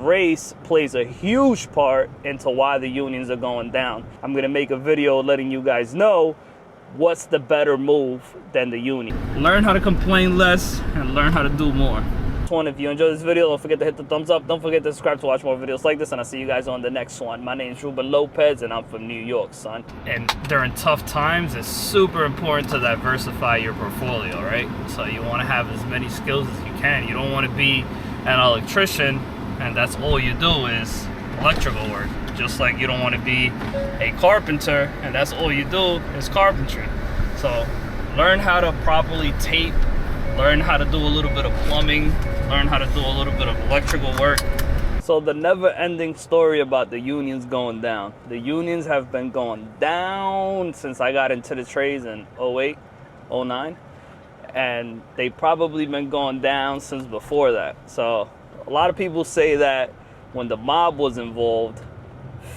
Race plays a huge part into why the unions are going down. I'm going to make a video letting you guys know what's the better move than the union. Learn how to complain less and learn how to do more. If you enjoyed this video, don't forget to hit the thumbs up. Don't forget to subscribe to watch more videos like this, and I'll see you guys on the next one. My name is Ruben Lopez, and I'm from New York, son. And during tough times, it's super important to diversify your portfolio, right? So you want to have as many skills as you can. You don't want to be an electrician and that's all you do is electrical work. Just like you don't want to be a carpenter and that's all you do is carpentry. So learn how to properly tape, learn how to do a little bit of plumbing, learn how to do a little bit of electrical work. So the never-ending story about the unions going down. The unions have been going down since I got into the trades in 08, 09. And they probably been going down since before that. So a lot of people say that when the mob was involved,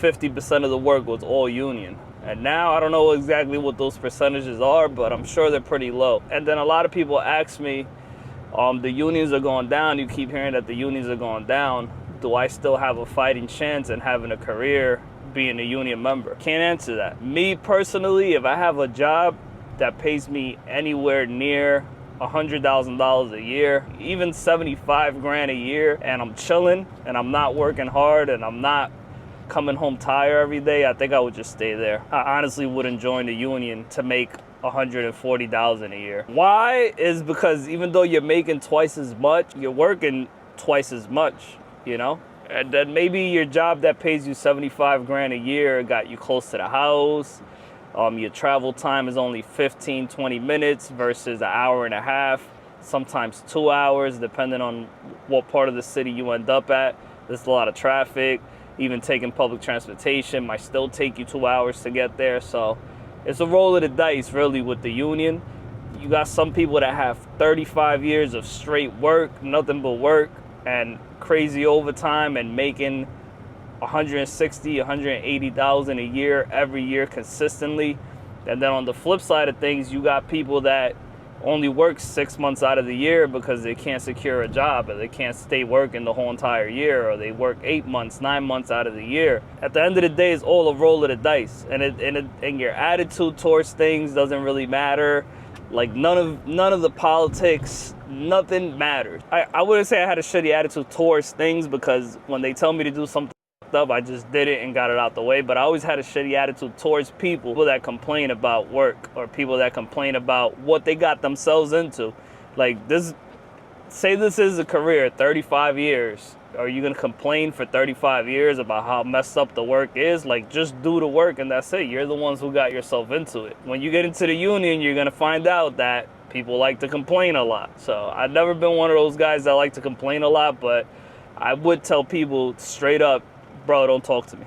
50% of the work was all union. And now I don't know exactly what those percentages are, but I'm sure they're pretty low. And then a lot of people ask me, the unions are going down. You keep hearing that the unions are going down. Do I still have a fighting chance in having a career being a union member? Can't answer that. Me personally, if I have a job that pays me anywhere near $100,000 a year, even 75 grand a year, and I'm chilling and I'm not working hard and I'm not coming home tired every day, I think I would just stay there. I honestly wouldn't join the union to make $140,000 a year. Why? Is because even though you're making twice as much, you're working twice as much, you know? And then maybe your job that pays you 75 grand a year got you close to the house. Your travel time is only 15, 20 minutes versus an hour and a half, sometimes 2 hours, depending on what part of the city you end up at. There's a lot of traffic. Even taking public transportation might still take you 2 hours to get there. So it's a roll of the dice, really, with the union. You got some people that have 35 years of straight work, nothing but work, and crazy overtime and making 160, 180,000 a year every year consistently. And then on the flip side of things, you got people that only work 6 months out of the year because they can't secure a job, or they can't stay working the whole entire year, or they work 8 months, 9 months out of the year. At the end of the day, it's all a roll of the dice, and your attitude towards things doesn't really matter. Like none of the politics, nothing matters. I wouldn't say I had a shitty attitude towards things, because when they tell me to do something up, I just did it and got it out the way. But I always had a shitty attitude towards people that complain about work, or people that complain about what they got themselves into. Like this, say this is a career, 35 years. Are you gonna complain for 35 years about how messed up the work is? Like, just do the work and that's it. You're the ones who got yourself into it. When you get into the union, you're gonna find out that people like to complain a lot. So I've never been one of those guys that like to complain a lot, but I would tell people straight up, bro, don't talk to me.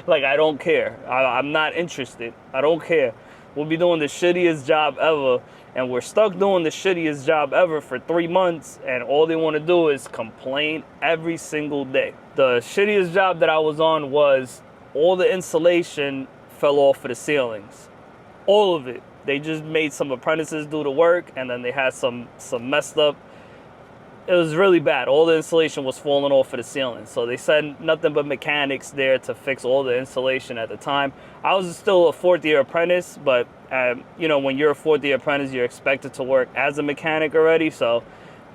Like, I don't care. I'm not interested. I don't care. We'll be doing the shittiest job ever, and we're stuck doing the shittiest job ever for 3 months, and all they want to do is complain every single day. The shittiest job that I was on was all the insulation fell off of the ceilings. All of it. They just made some apprentices do the work, and then they had some messed up. It was really bad. All the insulation was falling off of the ceiling. So they sent nothing but mechanics there to fix all the insulation at the time. I was still a fourth-year apprentice, but you know, when you're a fourth-year apprentice, you're expected to work as a mechanic already.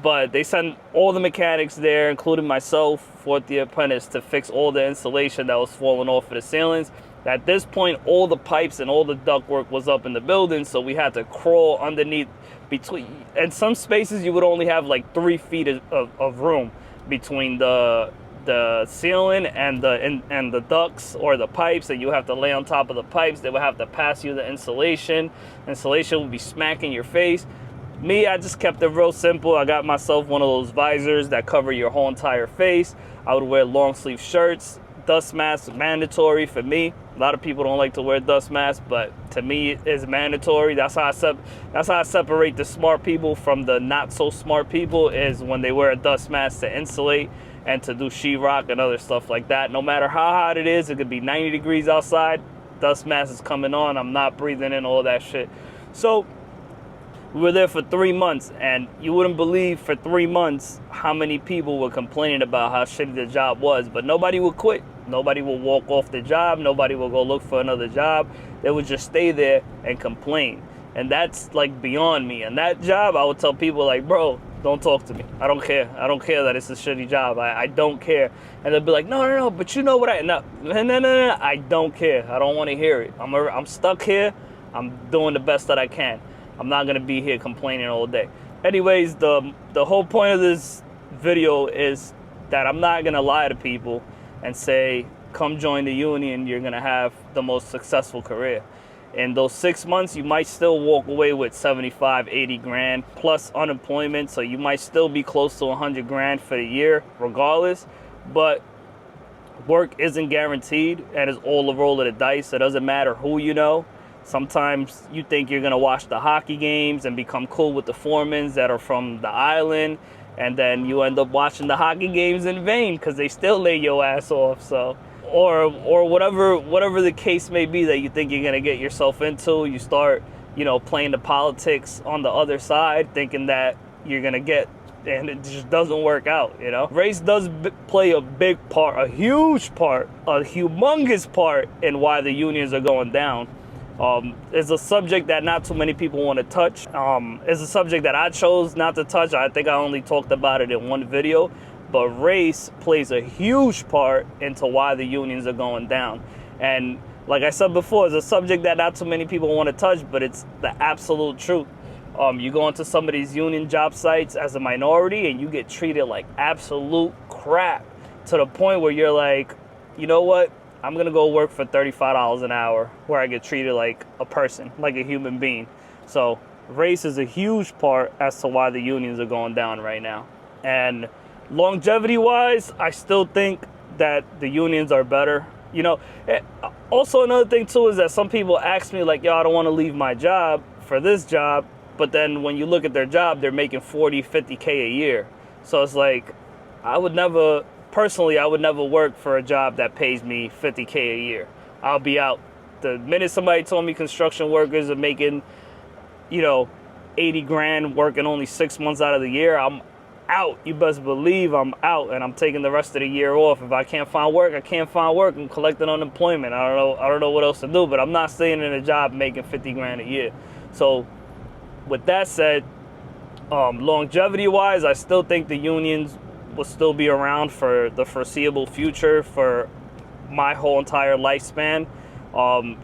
But they sent all the mechanics there, including myself, fourth-year apprentice, to fix all the insulation that was falling off of the ceilings. At this point, all the pipes and all the ductwork was up in the building, so we had to crawl underneath. In some spaces, you would only have like 3 feet of room between the ceiling and the ducts or the pipes, and you have to lay on top of the pipes. They would have to pass you the insulation. Insulation would be smacking your face. Me, I just kept it real simple. I got myself one of those visors that cover your whole entire face. I would wear long sleeve shirts. Dust mask mandatory for me. A lot of people don't like to wear dust masks, but to me it's mandatory. That's how I separate the smart people from the not so smart people, is when they wear a dust mask to insulate and to do sheetrock and other stuff like that. No matter how hot it is, it could be 90 degrees outside, dust mask is coming on. I'm not breathing in all that shit. So We were there for 3 months, and you wouldn't believe for 3 months how many people were complaining about how shitty the job was, but nobody would quit. Nobody will walk off the job. Nobody will go look for another job. They would just stay there and complain. And that's like beyond me. And that job, I would tell people like, bro, don't talk to me. I don't care. I don't care that it's a shitty job. I don't care. And they'll be like, no, but you know what no, I don't care. I don't want to hear it. I'm stuck here. I'm doing the best that I can. I'm not going to be here complaining all day. Anyways, the whole point of this video is that I'm not going to lie to people and say, come join the union, you're going to have the most successful career. In those 6 months, you might still walk away with 75, 80 grand plus unemployment. So you might still be close to 100 grand for the year regardless. But work isn't guaranteed, and it's all a roll of the dice. It doesn't matter who you know. Sometimes you think you're going to watch the hockey games and become cool with the foremans that are from the island. And then you end up watching the hockey games in vain because they still lay your ass off. So, or whatever the case may be that you think you're gonna get yourself into, you start, playing the politics on the other side, thinking that you're gonna get, and it just doesn't work out. Race does play a big part, a huge part, a humongous part in why the unions are going down. It's a subject that not too many people want to touch. It's a subject that I chose not to touch. I think I only talked about it in one video, but race plays a huge part into why the unions are going down. And like I said before, it's a subject that not too many people want to touch, but it's the absolute truth. You go into some of these union job sites as a minority and you get treated like absolute crap to the point where you're like, you know what? I'm going to go work for $35 an hour where I get treated like a person, like a human being. So race is a huge part as to why the unions are going down right now. And longevity-wise, I still think that the unions are better. Also another thing too is that some people ask me like, yo, I don't want to leave my job for this job. But then when you look at their job, they're making 40, 50K a year. So it's like, I would never work for a job that pays me 50K a year. I'll be out. The minute somebody told me construction workers are making, 80 grand working only 6 months out of the year, I'm out. You best believe I'm out, and I'm taking the rest of the year off. If I can't find work, I can't find work. I'm collecting unemployment. I don't know what else to do, but I'm not staying in a job making 50 grand a year. So with that said, longevity-wise, I still think the unions will still be around for the foreseeable future, for my whole entire lifespan.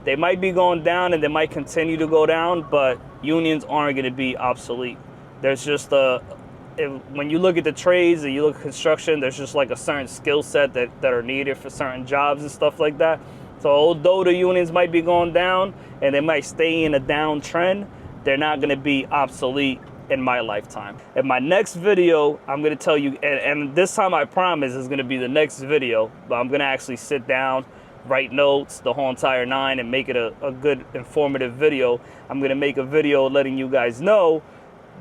They might be going down and they might continue to go down, but unions aren't going to be obsolete. There's just when you look at the trades and you look at construction, there's just like a certain skill set that are needed for certain jobs and stuff like that. So although the unions might be going down and they might stay in a downtrend, they're not going to be obsolete in my lifetime. In my next video, I'm going to tell you, and this time I promise is going to be the next video, but I'm going to actually sit down, write notes, the whole entire nine, and make it a good informative video. I'm going to make a video letting you guys know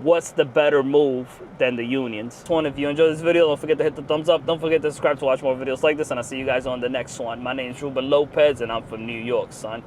what's the better move than the unions. If you enjoyed this video, don't forget to hit the thumbs up. Don't forget to subscribe to watch more videos like this, and I'll see you guys on the next one. My name is Ruben Lopez, and I'm from New York, son.